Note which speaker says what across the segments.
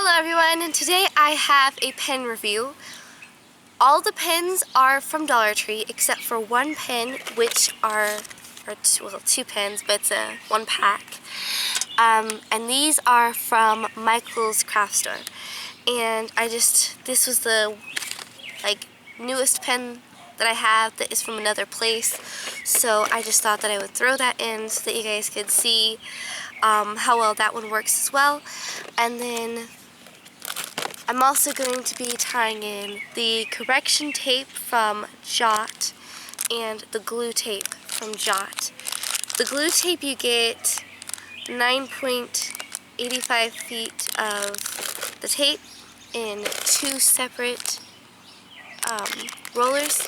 Speaker 1: Hello everyone, and today I have a pen review. All the pens are from Dollar Tree except for one pen, which are two pens, but it's a one pack. And these are from Michael's craft store. And this was the newest pen that I have that is from another place. So I just thought that I would throw that in so that you guys could see how well that one works as well. And then I'm also going to be tying in the correction tape from Jot and the glue tape from Jot. The glue tape, you get 9.85 feet of the tape in two separate rollers.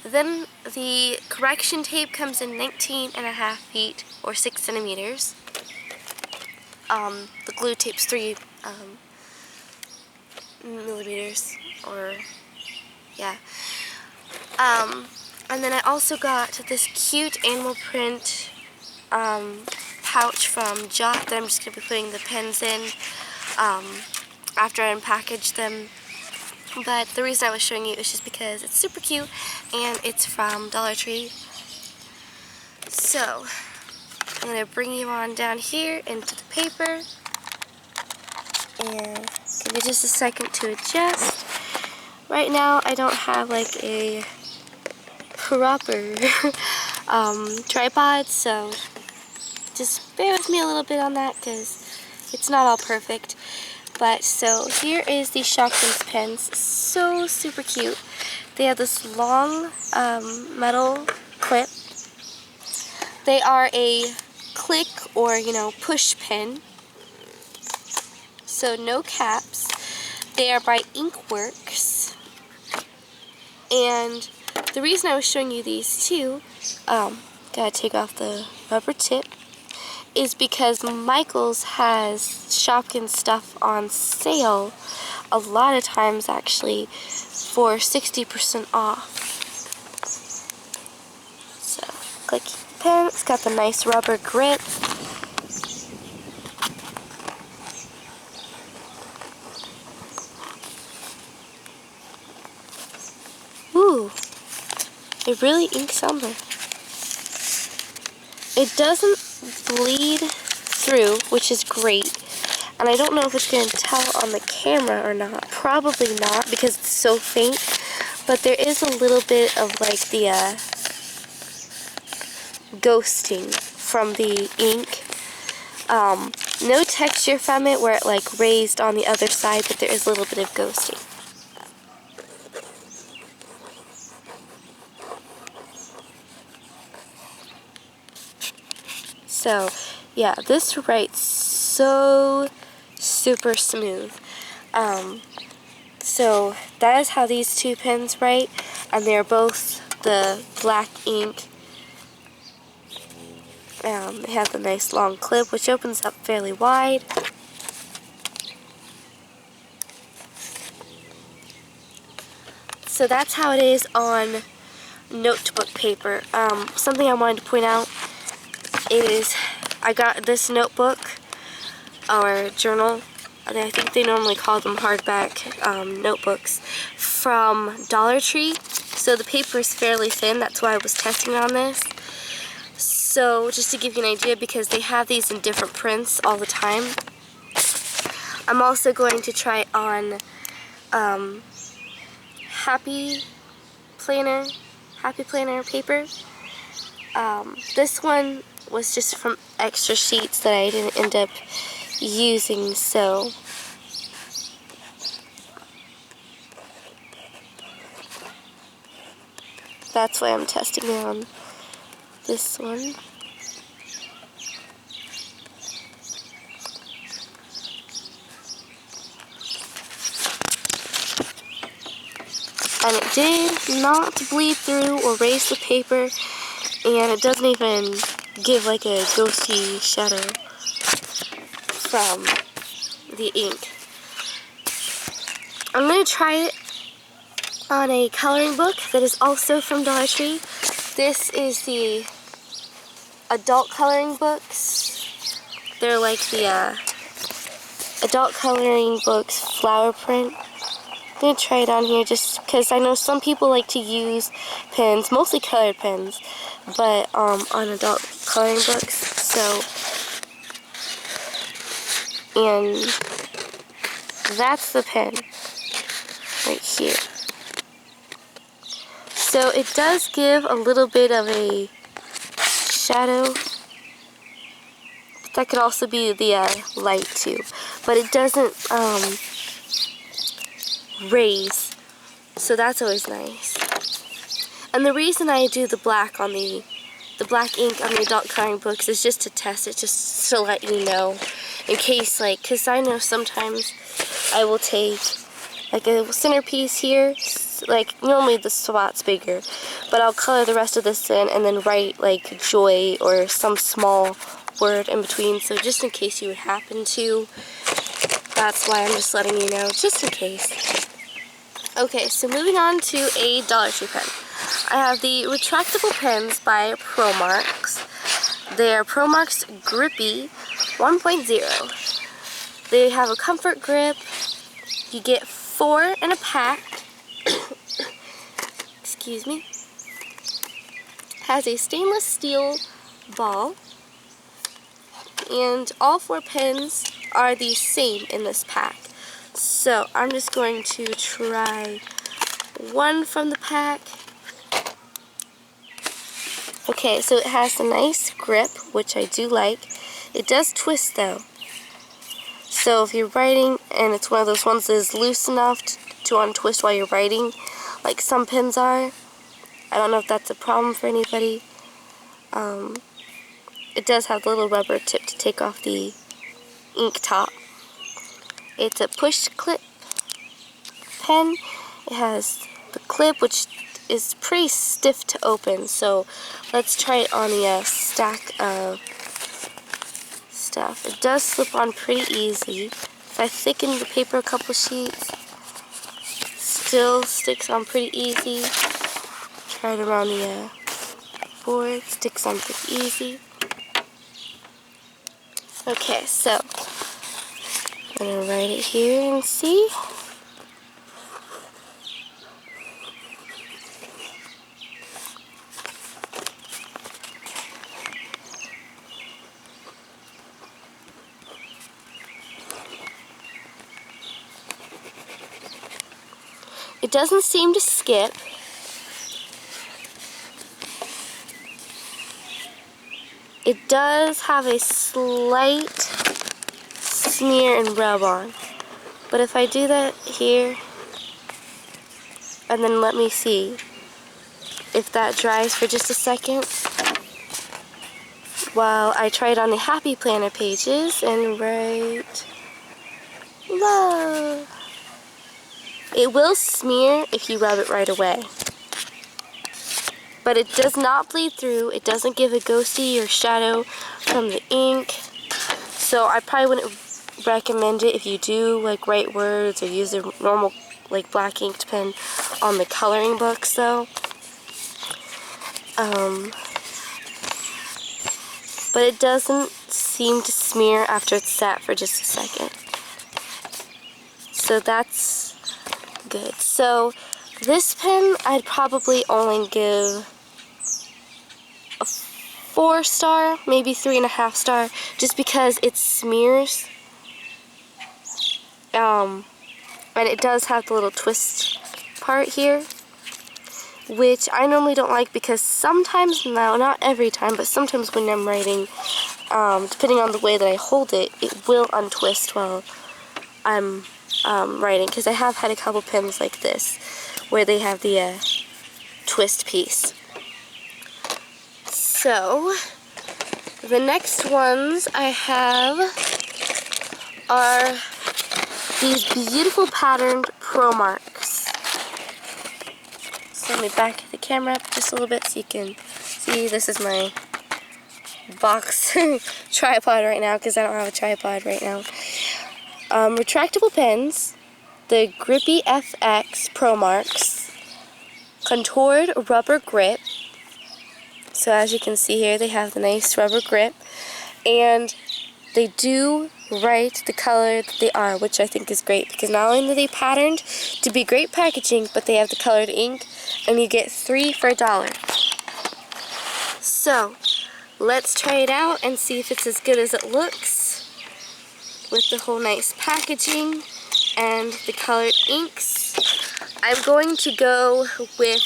Speaker 1: Then the correction tape comes in 19.5 feet or 6 centimeters. The glue tape's 3 millimeters, or yeah. And then I also got this cute animal print pouch from Jot that I'm just going to be putting the pens in after I unpackage them. But the reason I was showing you is just because it's super cute and it's from Dollar Tree. So I'm going to bring you on down here into the paper and give it just a second to adjust. Right now I don't have like a proper tripod, so just bear with me a little bit on that because it's not all perfect. But so here is the Shopkins pens. So super cute. They have this long metal clip. They are a click or push pen. So no caps. They are by Inkworks. And the reason I was showing you these too, gotta take off the rubber tip, is because Michael's has Shopkins stuff on sale a lot of times actually for 60% off. So click pen, it's got the nice rubber grip. Ooh, it really inks on there. It doesn't bleed through, which is great. And I don't know if it's going to tell on the camera or not. Probably not because it's so faint. But there is a little bit of like the ghosting from the ink. No texture from it where it like raised on the other side, but there is a little bit of ghosting. So, yeah, this writes so super smooth. So that is how these two pens write, and they're both the black ink. They have the nice long clip, which opens up fairly wide. So that's how it is on notebook paper. Something I wanted to point out is I got this notebook or journal, and I think they normally call them hardback notebooks, from Dollar Tree. So the paper is fairly thin, that's why I was testing on this. So just to give you an idea, because they have these in different prints all the time. I'm also going to try on Happy Planner paper. This one was just from extra sheets that I didn't end up using, so that's why I'm testing it on this one. And it did not bleed through or raise the paper, and it doesn't even give like a ghosty shadow from the ink. I'm going to try it on a coloring book that is also from Dollar Tree. This is the adult coloring books. They're like the adult coloring books flower print. I'm going to try it on here just because I know some people like to use pens, mostly colored pens, but on adult coloring books. So, and that's the pen right here. So it does give a little bit of a shadow. That could also be the light too, but it doesn't raise, so that's always nice. And the reason I do the black on the black ink on the adult coloring books is just to test it, just to let you know, in case, like, because I know sometimes I will take like a centerpiece here, like normally the spot's bigger, but I'll color the rest of this in and then write like joy or some small word in between, so just in case you would happen to, that's why I'm just letting you know, just in case. Okay, so moving on to a Dollar Tree pen. I have the retractable pens by ProMarks. They are ProMarks Grippy 1.0. They have a comfort grip. You get 4 in a pack. Excuse me. Has a stainless steel ball. And all 4 pens are the same in this pack. So I'm just going to try one from the pack. Okay, so it has a nice grip, which I do like. It does twist though. So if you're writing and it's one of those ones that is loose enough to untwist while you're writing, like some pens are, I don't know if that's a problem for anybody. It does have the little rubber tip to take off the ink top. It's a push clip pen. It has the clip, which is pretty stiff to open, so let's try it on the stack of stuff. It does slip on pretty easy. If I thicken the paper a couple sheets, still sticks on pretty easy. Try it around the board, sticks on pretty easy. Okay, so I'm going to write it here and see. It doesn't seem to skip. It does have a slight smear and rub on. But if I do that here, and then let me see if that dries for just a second, while I try it on the Happy Planner pages and write love. It will smear if you rub it right away. But it does not bleed through. It doesn't give a ghosty or shadow from the ink. So I probably wouldn't recommend it if you do like write words or use a normal like black inked pen on the coloring books though. But it doesn't seem to smear after it's sat for just a second. So that's good. So this pen I'd probably only give a 4-star, maybe 3.5 star, just because it smears. And it does have the little twist part here, which I normally don't like because sometimes, no, not every time, but sometimes when I'm writing, depending on the way that I hold it, it will untwist while I'm writing, because I have had a couple pens like this where they have the twist piece. So the next ones I have are these beautiful patterned ProMarks. So let me back the camera up just a little bit so you can see. This is my box tripod right now because I don't have a tripod right now. Retractable pens, the Grippy FX ProMarks, contoured rubber grip. So as you can see here, they have the nice rubber grip, and they do write the color that they are, which I think is great, because not only are they patterned to be great packaging, but they have the colored ink, and you get 3 for $1. So, let's try it out and see if it's as good as it looks with the whole nice packaging and the colored inks. I'm going to go with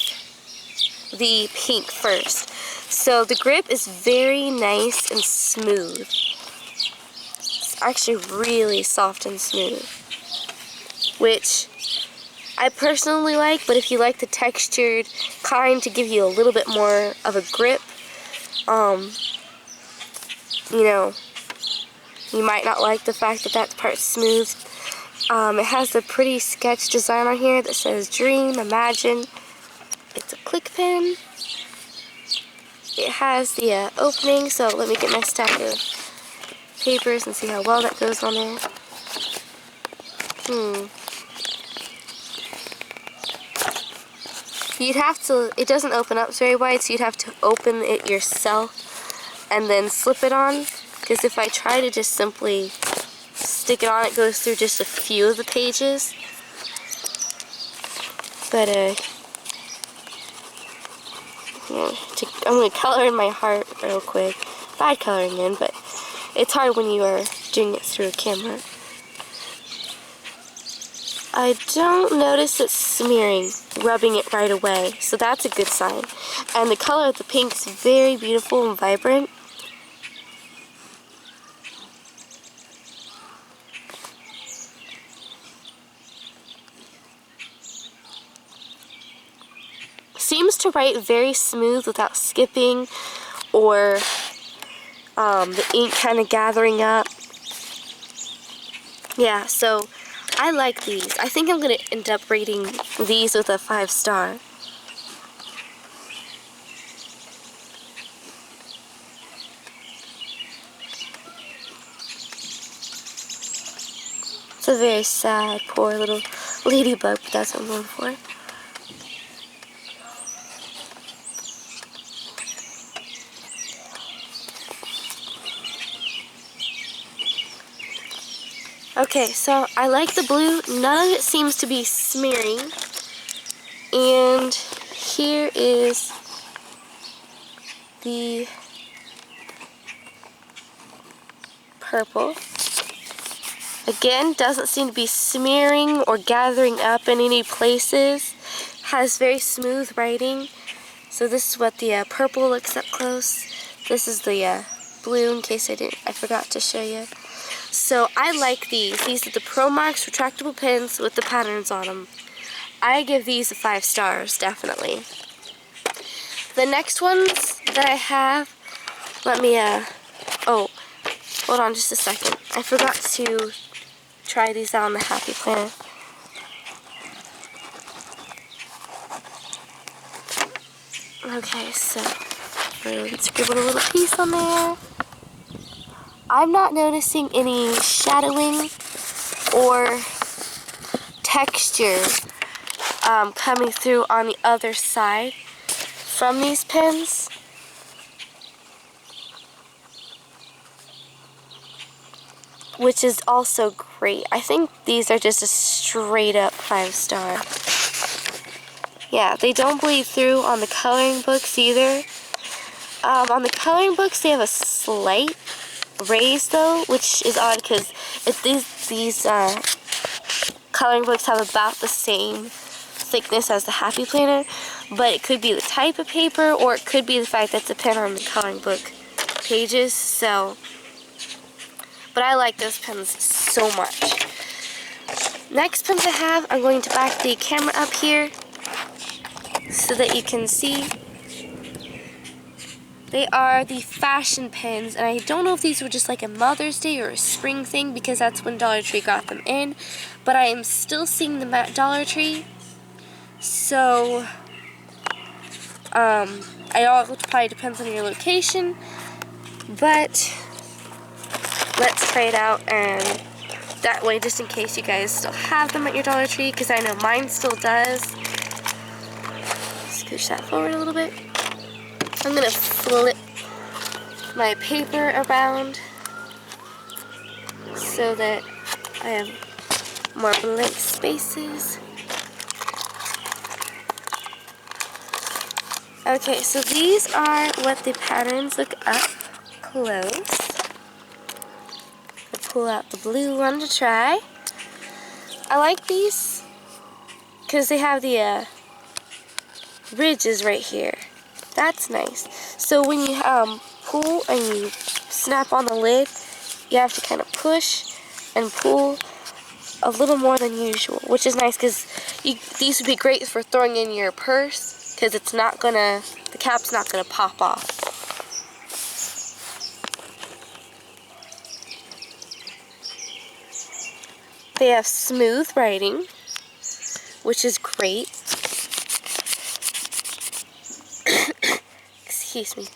Speaker 1: the pink first. So the grip is very nice and smooth. It's actually really soft and smooth, which I personally like, but if you like the textured kind to give you a little bit more of a grip, you know, you might not like the fact that that part's smooth. It has a pretty sketch design on here that says dream, imagine. It's a click pen. It has the opening, so let me get my stack of papers and see how well that goes on there. You'd have to, it doesn't open up very wide, so you'd have to open it yourself and then slip it on, because if I try to just simply stick it on, it goes through just a few of the pages. But yeah, I'm going to color in my heart real quick. Bad coloring in, but it's hard when you are doing it through a camera. I don't notice it smearing, rubbing it right away, so that's a good sign. And the color of the pink is very beautiful and vibrant. Seems to write very smooth without skipping or the ink kind of gathering up. Yeah, so I like these. I think I'm going to end up rating these with a 5-star. It's a very sad, poor little ladybug, but that's what I'm going for. Okay, so I like the blue. None of it seems to be smearing. And here is the purple. Again, doesn't seem to be smearing or gathering up in any places. Has very smooth writing. So this is what the purple looks up close. This is the blue, in case I forgot to show you. So I like these. These are the Pro Max retractable pens with the patterns on them. I give these 5 stars, definitely. The next ones that I have, let me, oh, hold on just a second. I forgot to try these out on the Happy Planner. Okay, so let's scribble a little piece on there. I'm not noticing any shadowing or texture coming through on the other side from these pens. Which is also great. I think these are just a straight up 5-star. Yeah, they don't bleed through on the coloring books either. On the coloring books they have a slight raise though, which is odd because these coloring books have about the same thickness as the Happy Planner, but it could be the type of paper or it could be the fact that it's a pen on the coloring book pages. So, but I like those pens so much. Next pens I have, I'm going to back the camera up here so that you can see. They are the fashion pens, and I don't know if these were just like a Mother's Day or a spring thing because that's when Dollar Tree got them in, but I am still seeing them at Dollar Tree. So, it all probably depends on your location, but let's try it out, and that way, just in case you guys still have them at your Dollar Tree, because I know mine still does. Scooch that forward a little bit. I'm going to flip my paper around so that I have more blank spaces. Okay, so these are what the patterns look up close. I'll pull out the blue one to try. I like these because they have the ridges right here. That's nice. So when you pull and you snap on the lid, you have to kind of push and pull a little more than usual, which is nice because these would be great for throwing in your purse because it's not gonna, the cap's not gonna pop off. They have smooth writing, which is great. Excuse me.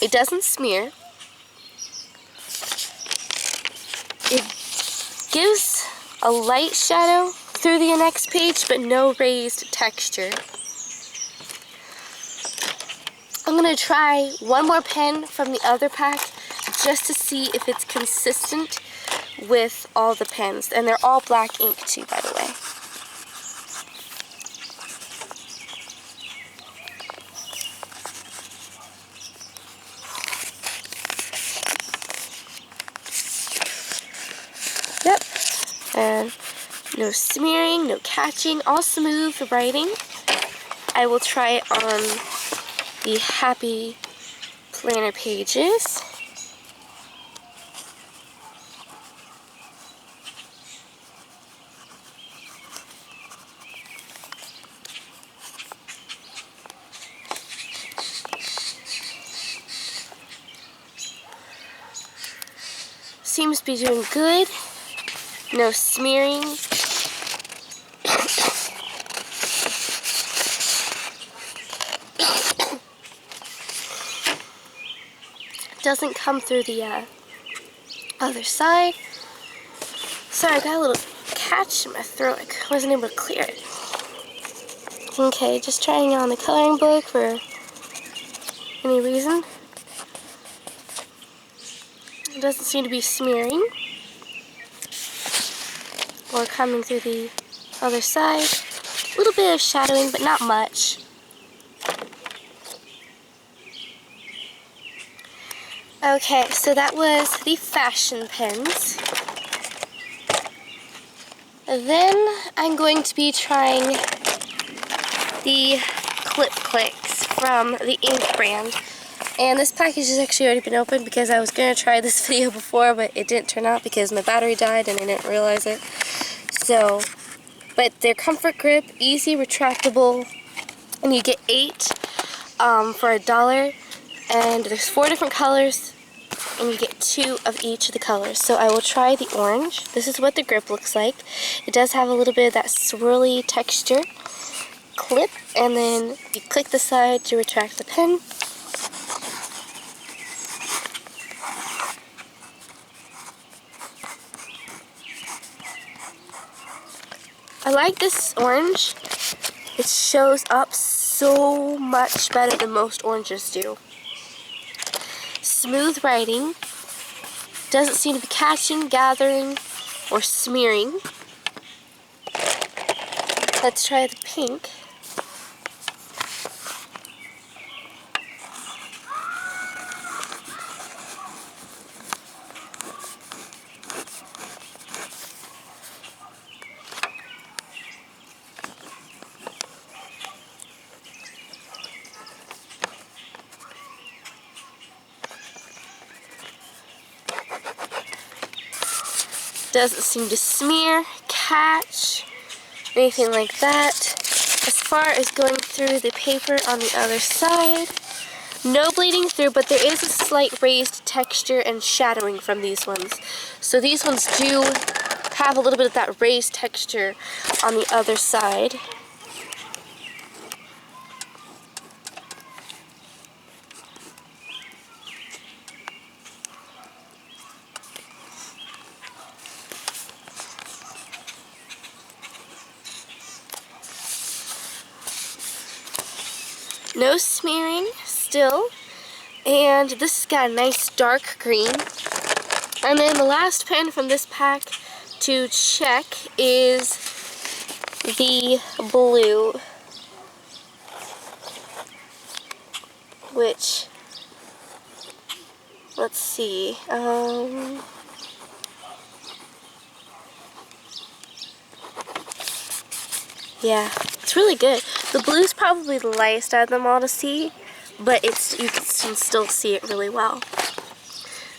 Speaker 1: It doesn't smear. It gives a light shadow through the next page, but no raised texture. I'm gonna try one more pen from the other pack just to see if it's consistent with all the pens. And they're all black ink too, by the way. Yep. And no smearing, no catching, all smooth writing. I will try it on the Happy Planner pages. Seems to be doing good. No smearing. Doesn't come through the other side. Sorry, I got a little catch in my throat. I wasn't able to clear it. Okay, just trying it on the coloring book for any reason. It doesn't seem to be smearing or coming through the other side. A little bit of shadowing, but not much. Okay, so that was the fashion pens. Then I'm going to be trying the Clip Clicks from the Ink brand. And this package has actually already been opened because I was going to try this video before, but it didn't turn out because my battery died and I didn't realize it. So, but they're comfort grip, easy, retractable, and you get 8 for $1. And there's 4 different colors, and you get 2 of each of the colors. So I will try the orange. This is what the grip looks like. It does have a little bit of that swirly texture. Clip, and then you click the side to retract the pen. I like this orange. It shows up so much better than most oranges do. Smooth writing. Doesn't seem to be catching, gathering, or smearing. Let's try the pink. Doesn't seem to smear, catch, anything like that. As far as going through the paper on the other side, no bleeding through, but there is a slight raised texture and shadowing from these ones. So these ones do have a little bit of that raised texture on the other side. No smearing still, And this has got a nice dark green. And then the last pen from this pack to check is the blue, which, let's see, yeah, it's really good. The blue's probably the lightest out of them all to see, but you can still see it really well.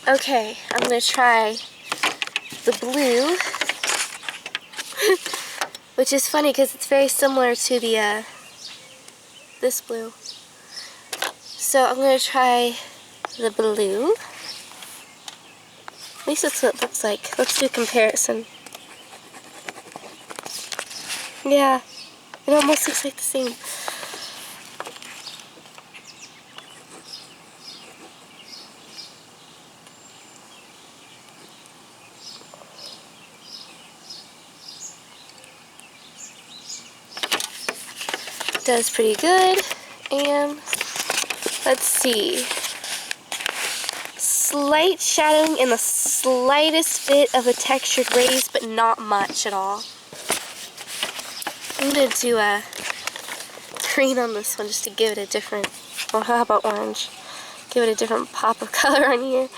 Speaker 1: Okay, I'm going to try the blue, which is funny because it's very similar to the this blue. So I'm going to try the blue. At least that's what it looks like. Let's do a comparison. Yeah, it almost looks like the same. Does pretty good. And let's see. Slight shadowing in the slightest bit of a textured raise, but not much at all. I'm going to do a green on this one just to give it a different, well, how about orange? Give it a different pop of color on here.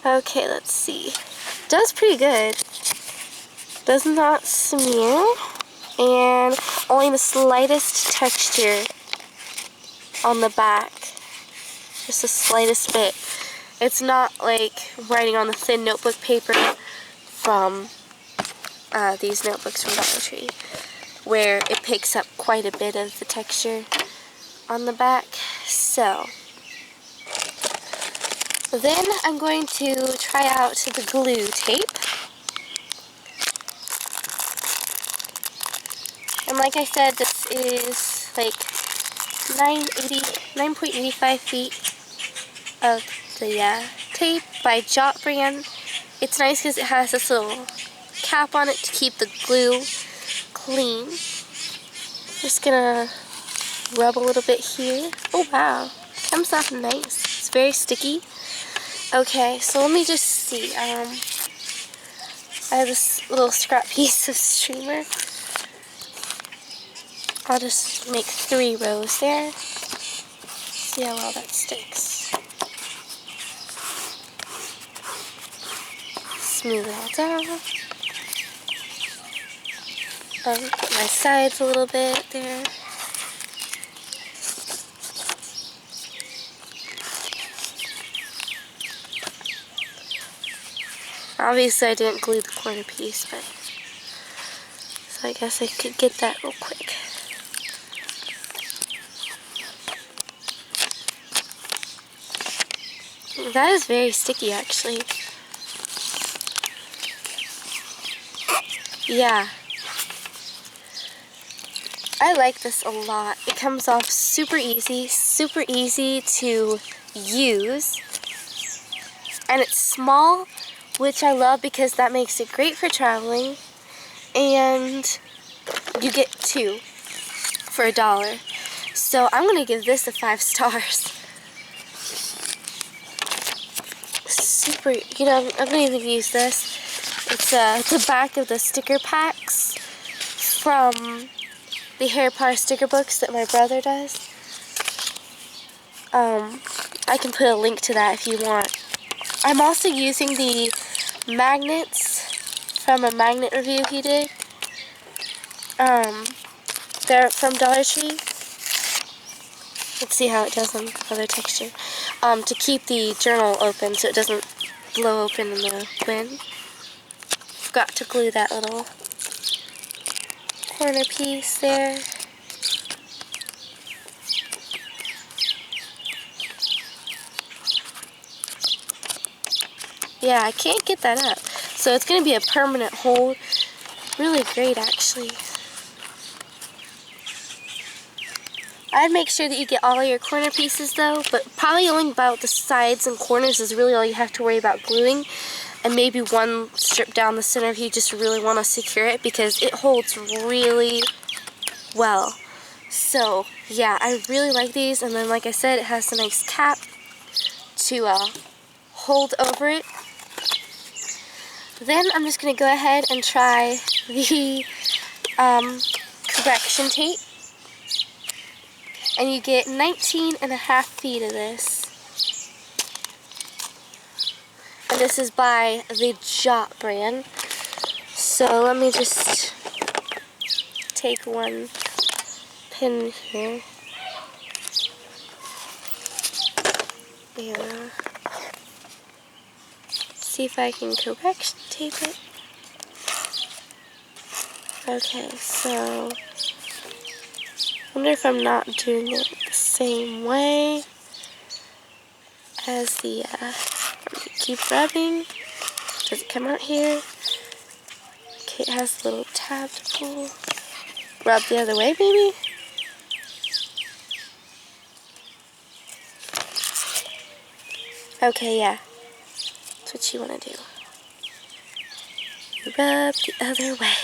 Speaker 1: Okay, let's see. Does pretty good. Does not smear. And only the slightest texture on the back. Just the slightest bit. It's not like writing on the thin notebook paper from these notebooks from Dollar Tree, where it picks up quite a bit of the texture on the back. So then I'm going to try out the glue tape. And like I said, this is like 9.85 feet of the tape by Jot brand. It's nice because it has this little cap on it to keep the glue clean. Just gonna rub a little bit here. Oh wow, comes off nice. It's very sticky. Okay, so let me just see. I have this little scrap piece of streamer. I'll just make 3 rows there. See how well that sticks. Smooth it all down. Put my sides a little bit there. Obviously I didn't glue the corner piece, but so I guess I could get that real quick. That is very sticky, actually. Yeah. I like this a lot. It comes off super easy to use. And it's small, which I love because that makes it great for traveling. And you get 2 for $1. So I'm going to give this a 5 stars. Super, you know, I'm going to even use this. It's the back of the sticker packs from the Harry Potter sticker books that my brother does. I can put a link to that if you want. I'm also using the magnets from a magnet review he did. They're from Dollar Tree. Let's see how it does on other texture. To keep the journal open so it doesn't blow open in the wind. Forgot to glue that little corner piece there. Yeah, I can't get that up. So it's going to be a permanent hold. Really great, actually. I'd make sure that you get all of your corner pieces though, but probably only about the sides and corners is really all you have to worry about gluing. And maybe one strip down the center if you just really want to secure it, because it holds really well. So yeah, I really like these. And then like I said, it has a nice cap to hold over it. Then I'm just going to go ahead and try the correction tape. And you get 19.5 feet of this. And this is by the Jot brand. So let me just take one pin here. And see if I can correction tape it. Okay, so I wonder if I'm not doing it the same way as the, keep rubbing. Does it come out here? Okay, it has a little tab to pull. Rub the other way, maybe? Okay, yeah. That's what you want to do. Rub the other way.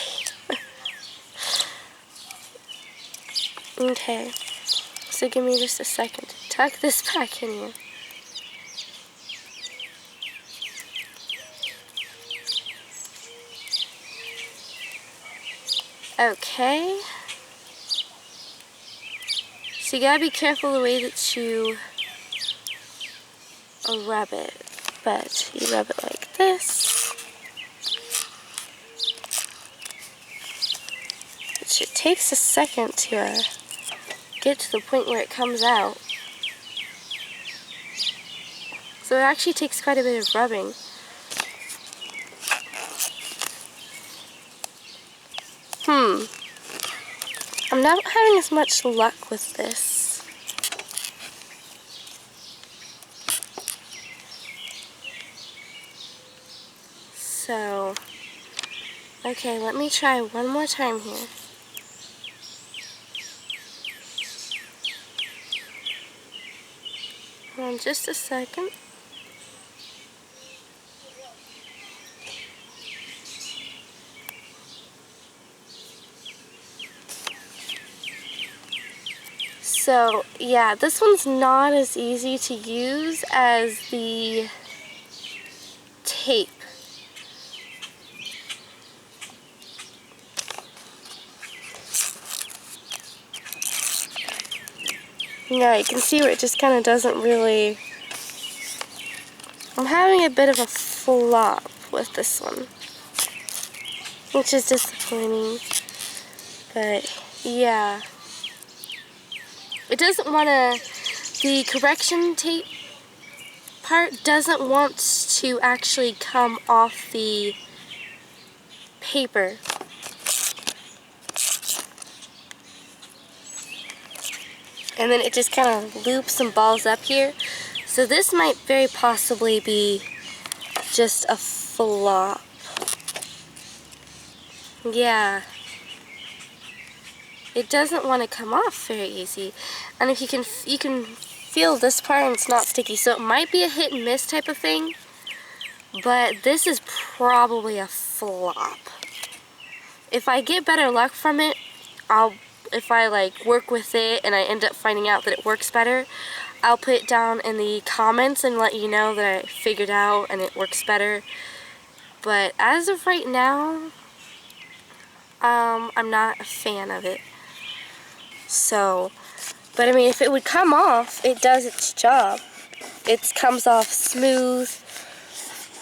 Speaker 1: Okay, so give me just a second to tuck this back in here. Okay, so you gotta be careful the way that you rub it, but you rub it like this. It takes a second to get to the point where it comes out. So it actually takes quite a bit of rubbing. I'm not having as much luck with this. So, okay, let me try one more time here. Hold on just a second. So, yeah, this one's not as easy to use as the tape. Yeah, you can see where it just kind of doesn't really... I'm having a bit of a flop with this one, which is disappointing, but yeah. It doesn't want to, the correction tape part doesn't want to actually come off the paper. And then it just kind of loops and balls up here. So this might very possibly be just a flop. Yeah. It doesn't want to come off very easy. And if you can feel this part and it's not sticky. So it might be a hit and miss type of thing. But this is probably a flop. If I get better luck from it, if I like work with it and I end up finding out that it works better, I'll put it down in the comments and let you know that I figured out and it works better. But as of right now, I'm not a fan of it. So, but I mean, if it would come off, it does its job. It comes off smooth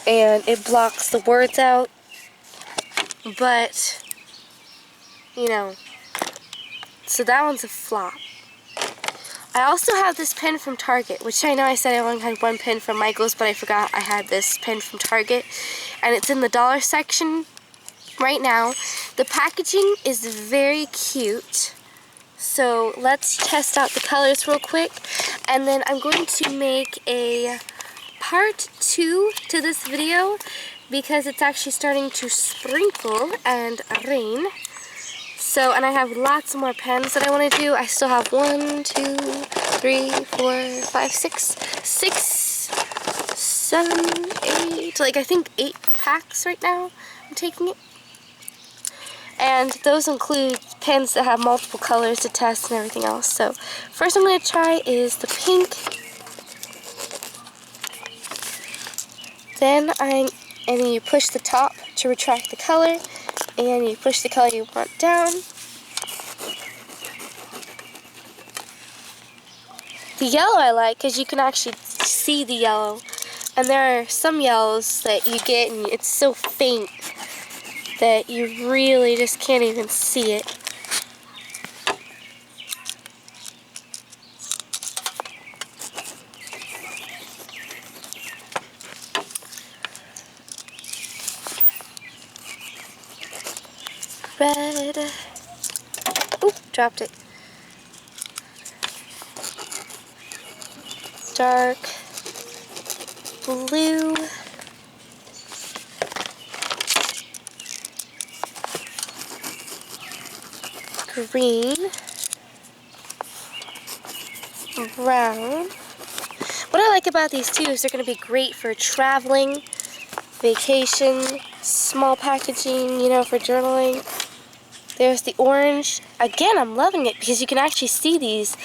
Speaker 1: and it blocks the words out. But, you know, so that one's a flop. I also have this pen from Target, which I know I said I only had one pen from Michael's, but I forgot I had this pen from Target. And it's in the dollar section right now. The packaging is very cute. So let's test out the colors real quick. And then I'm going to make a part 2 to this video because it's actually starting to sprinkle and rain. So, and I have lots more pens that I want to do. I still have 1, 2, 3, 4, 5, 6, 7, 8, like I think 8 packs right now I'm taking it. And those include pens that have multiple colors to test and everything else. So, first I'm going to try is the pink. then you push the top to retract the color, and you push the color you want down. The yellow I like because you can actually see the yellow, and there are some yellows that you get and it's so faint that you really just can't even see it. Red. Oop, dropped it. Dark blue. Green. Brown. What I like about these two is they're going to be great for traveling, vacation, small packaging, you know, for journaling. There's the orange. Again, I'm loving it because you can actually see these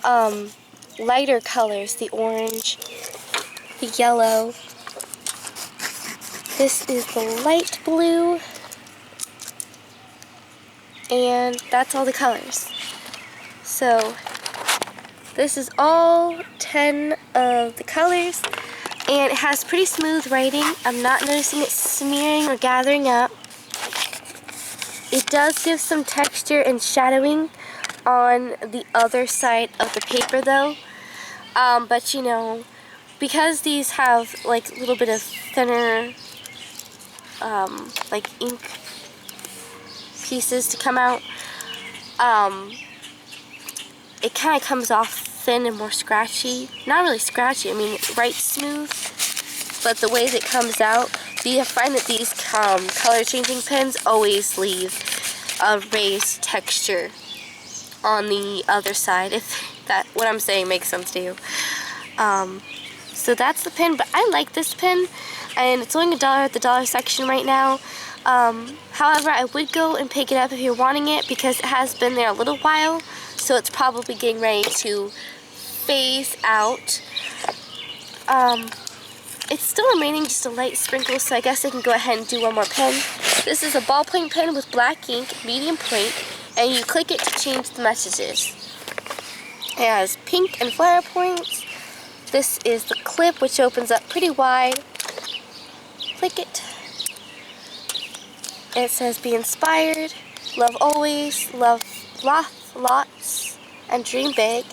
Speaker 1: lighter colors. The orange, the yellow. This is the light blue. And that's all the colors. So this is all 10 of the colors. And it has pretty smooth writing. I'm not noticing it smearing or gathering up. It does give some texture and shadowing on the other side of the paper though. But you know, because these have like a little bit of thinner like ink pieces to come out, it kind of comes off thin and more scratchy. Not really scratchy, I mean it writes smooth, but the way that it comes out, I find that these color changing pens always leave a raised texture on the other side, if that what I'm saying makes sense to you. So that's the pen, but I like this pen, and it's only $1 at the dollar section right now. However, I would go and pick it up if you're wanting it because it has been there a little while, so it's probably getting ready to phase out. It's still remaining just a light sprinkle, so I guess I can go ahead and do one more pen. This is a ballpoint pen with black ink, medium point, and you click it to change the messages. It has pink and flower points. This is the clip, which opens up pretty wide. Click it. And it says, be inspired, love always, love lots, and dream big.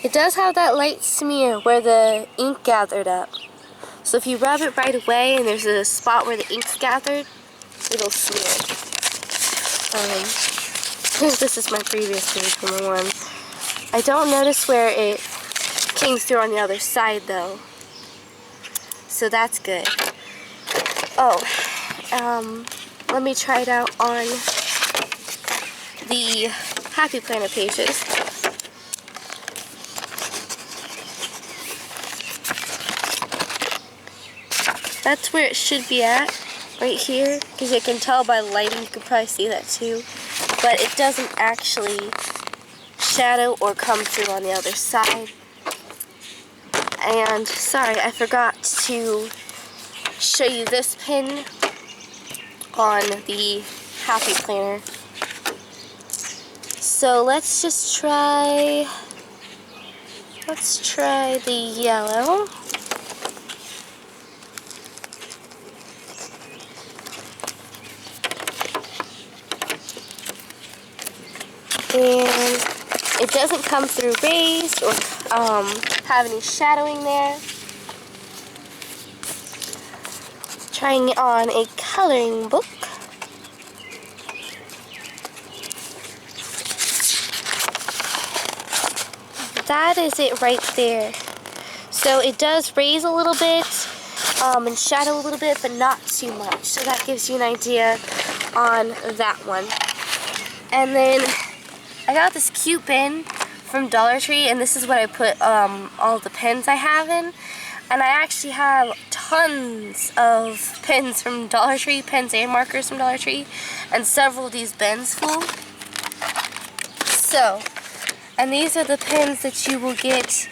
Speaker 1: It does have that light smear where the ink gathered up. So if you rub it right away and there's a spot where the ink's gathered, it'll smear. This is my previous page from the one. I don't notice where it came through on the other side though. So that's good. Oh, let me try it out on the Happy Planner pages. That's where it should be at, right here, because you can tell by the lighting, you can probably see that too, but it doesn't actually shadow or come through on the other side. And sorry, I forgot to show you this pin on the Happy Planner. So let's just try the yellow. And it doesn't come through raised or have any shadowing there. Trying it on a coloring book. That is it right there. So it does raise a little bit and shadow a little bit, but not too much. So that gives you an idea on that one. And then I got this cute bin from Dollar Tree, and this is what I put all the pens I have in. And I actually have tons of pens from Dollar Tree, pens and markers from Dollar Tree, and several of these bins full. So, and these are the pens that you will get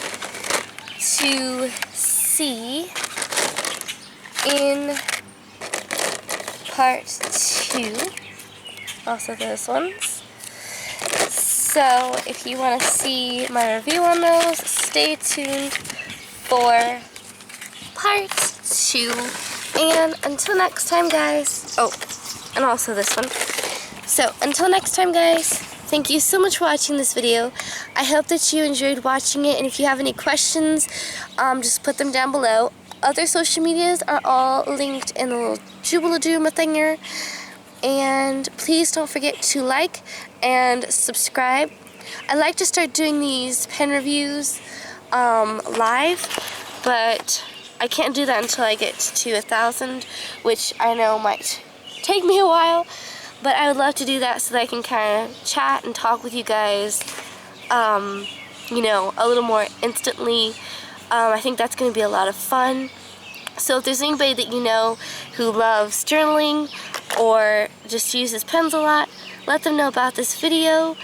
Speaker 1: to see in part 2. Also those ones. So if you want to see my review on those, stay tuned for part 2. And until next time, guys. Oh, and also this one. So until next time, guys, thank you so much for watching this video. I hope that you enjoyed watching it, and if you have any questions, just put them down below. Other social medias are all linked in the little jubaladooma thinger. And please don't forget to like and subscribe. I'd like to start doing these pen reviews live, but I can't do that until I get to 1,000, which I know might take me a while, but I would love to do that so that I can kind of chat and talk with you guys, you know, a little more instantly. I think that's going to be a lot of fun. So if there's anybody that you know who loves journaling or just uses pens a lot, let them know about this video,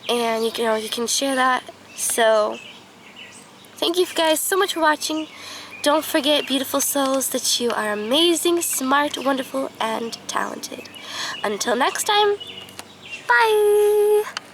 Speaker 1: and you can share that. So thank you guys so much for watching. Don't forget, beautiful souls, that you are amazing, smart, wonderful, and talented. Until next time, bye!